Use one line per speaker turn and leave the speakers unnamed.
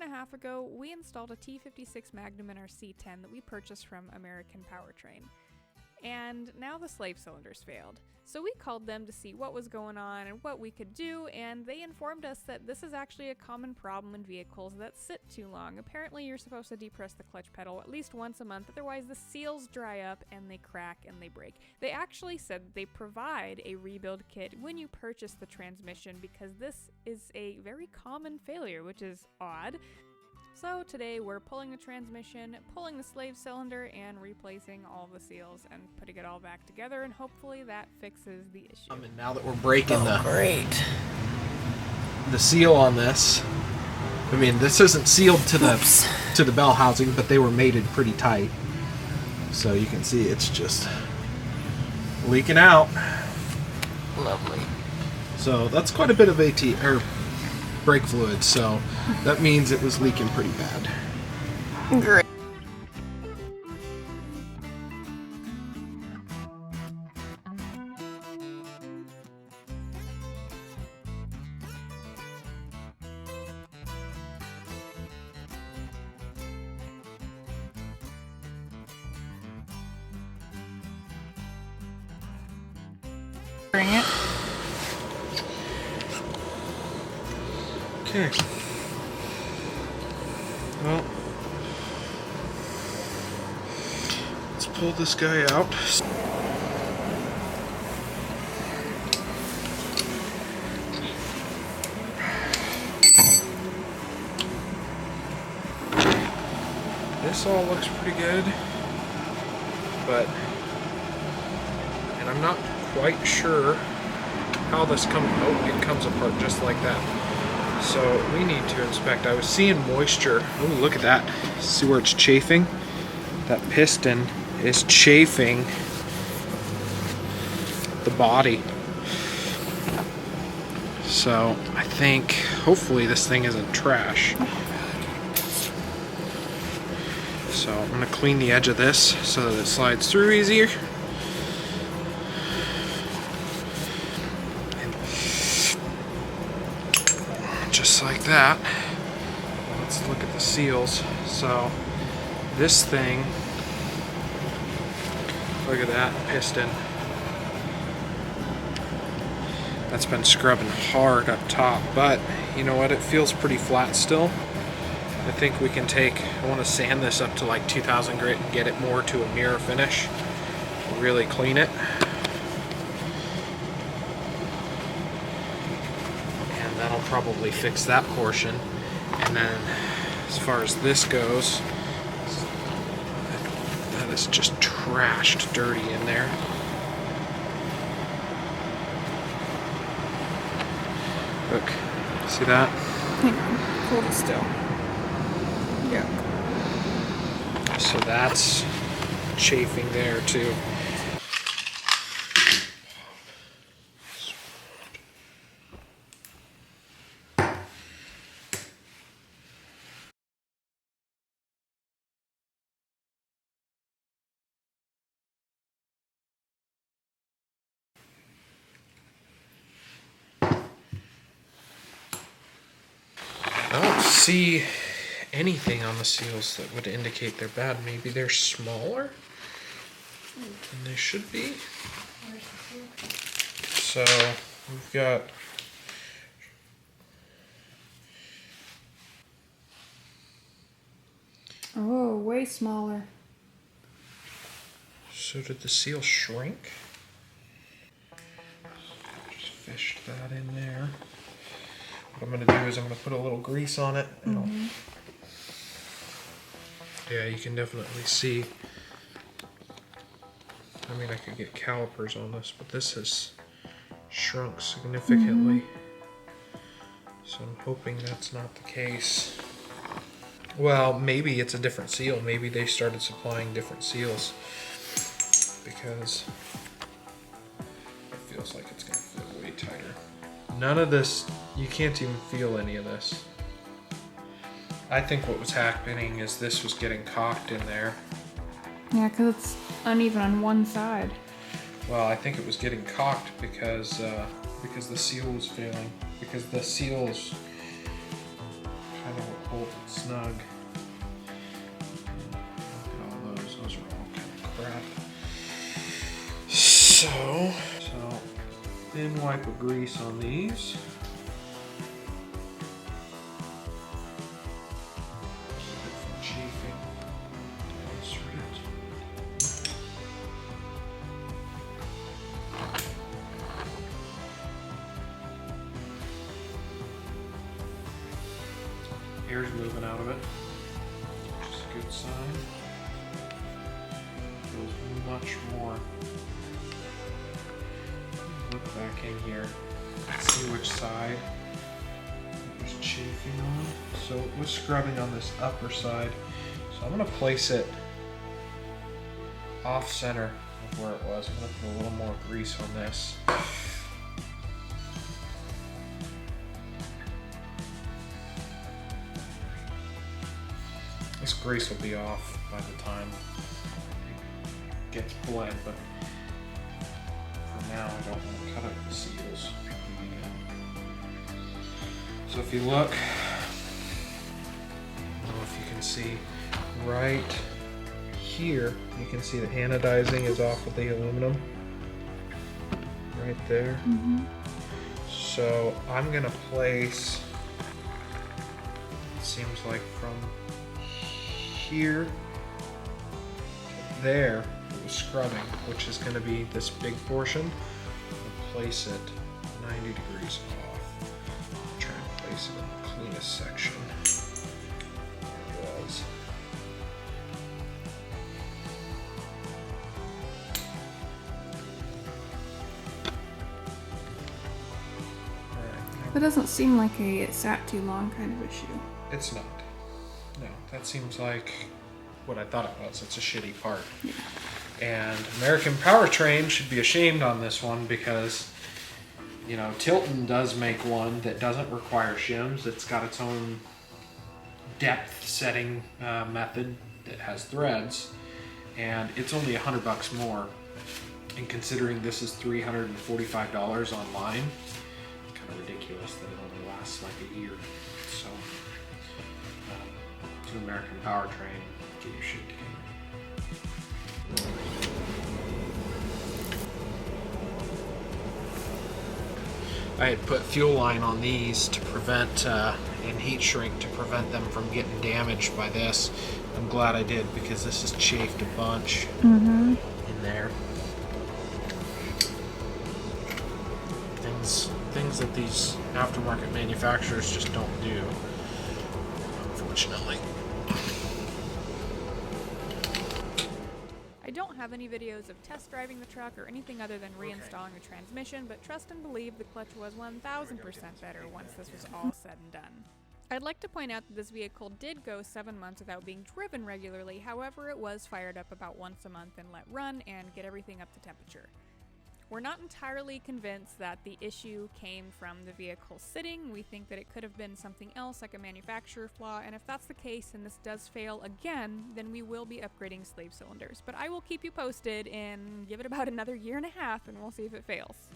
and a half ago, we installed a T56 Magnum in our C10 that we purchased from American Powertrain. And now the slave cylinders failed. So we called them to see what was going on and what we could do, and they informed us that this is actually a common problem in vehicles that sit too long. Apparently you're supposed to depress the clutch pedal at least once a month, otherwise the seals dry up and they crack and they break. They actually said they provide a rebuild kit when you purchase the transmission because this is a very common failure, which is odd. So today we're pulling the transmission, pulling the slave cylinder, and replacing all the seals and putting it all back together, and hopefully that fixes the issue.
And now that we're breaking
great.
the seal on this, I mean this isn't sealed to the bell housing, but they were mated pretty tight. So you can see it's just leaking out.
Lovely.
So that's quite a bit of brake fluid, so that means it was leaking pretty bad.
Great.
Bring it.
Okay. Well, let's pull this guy out. This all looks pretty good, but, and I'm not quite sure how this comes. Oh, it comes apart just like that. So we need to inspect. I was seeing moisture. Oh, look at that. See where it's chafing? That piston is chafing the body. So I think hopefully this thing isn't trash. So I'm gonna clean the edge of this so that it slides through easier. Just like that. Let's look at the seals. So this thing, look at that piston. That's been scrubbing hard up top, but you know what, it feels pretty flat still. I think we can I want to sand this up to like 2000 grit and get it more to a mirror finish. Really clean it. That'll probably fix that portion. And then as far as this goes, that is just trashed dirty in there. Look, see that?
Hang on, hold it still. Yeah.
So that's chafing there too. I don't see anything on the seals that would indicate they're bad. Maybe they're smaller than they should be. So we've got
Oh, way smaller.
So did the seal shrink? Just fished that in there. What I'm going to do is I'm going to put a little grease on it. And yeah, you can definitely see. I mean, I could get calipers on this, but this has shrunk significantly. So I'm hoping that's not the case. Well, maybe it's a different seal. Maybe they started supplying different seals, because it feels like it's going to fit way tighter. None of this, you can't even feel any of this. I think what was happening is this was getting cocked in there.
Yeah, because it's uneven on one side.
Well, I think it was getting cocked because the seal was failing. Because the seal is kind of what holds it snug. Look at all those. Those are all kind of crap. So thin wipe of grease on these. Chafing. Insert it. Air's moving out of it, which is a good sign. Feels much more. Look back in here, see which side there's chafing on. So it was scrubbing on this upper side. So I'm gonna place it off center of where it was. I'm gonna put a little more grease on this. This grease will be off by the time it gets bled, but for now I don't want to cut up the seals. So if you look, I don't know if you can see right here, you can see the anodizing is off of the aluminum. Right there.
Mm-hmm.
So I'm gonna place, it seems like from here to there, it was scrubbing, which is going to be this big portion. I'll place it 90 degrees off. I'll try and place it in the cleanest section. There it was.
That doesn't seem like a it sat too long kind of issue.
It's not. No, that seems like what I thought it was. It's a shitty part.
Yeah.
And American Powertrain should be ashamed on this one because, you know, Tilton does make one that doesn't require shims. It's got its own depth setting method that has threads, and it's only $100 more. And considering this is $345 online, it's kind of ridiculous that it only lasts like a year. So, to American Powertrain, get your shit together. I had put fuel line on these to prevent, and heat shrink to prevent them from getting damaged by this. I'm glad I did because this has chafed a bunch in there. Things that these aftermarket manufacturers just don't do, unfortunately.
I don't have any videos of test driving the truck or anything other than reinstalling the transmission, but trust and believe the clutch was 1000% better once this was all said and done. I'd like to point out that this vehicle did go 7 months without being driven regularly, however it was fired up about once a month and let run and get everything up to temperature. We're not entirely convinced that the issue came from the vehicle sitting. We think that it could have been something else like a manufacturer flaw, and if that's the case and this does fail again, then we will be upgrading slave cylinders. But I will keep you posted and give it about another year and a half and we'll see if it fails.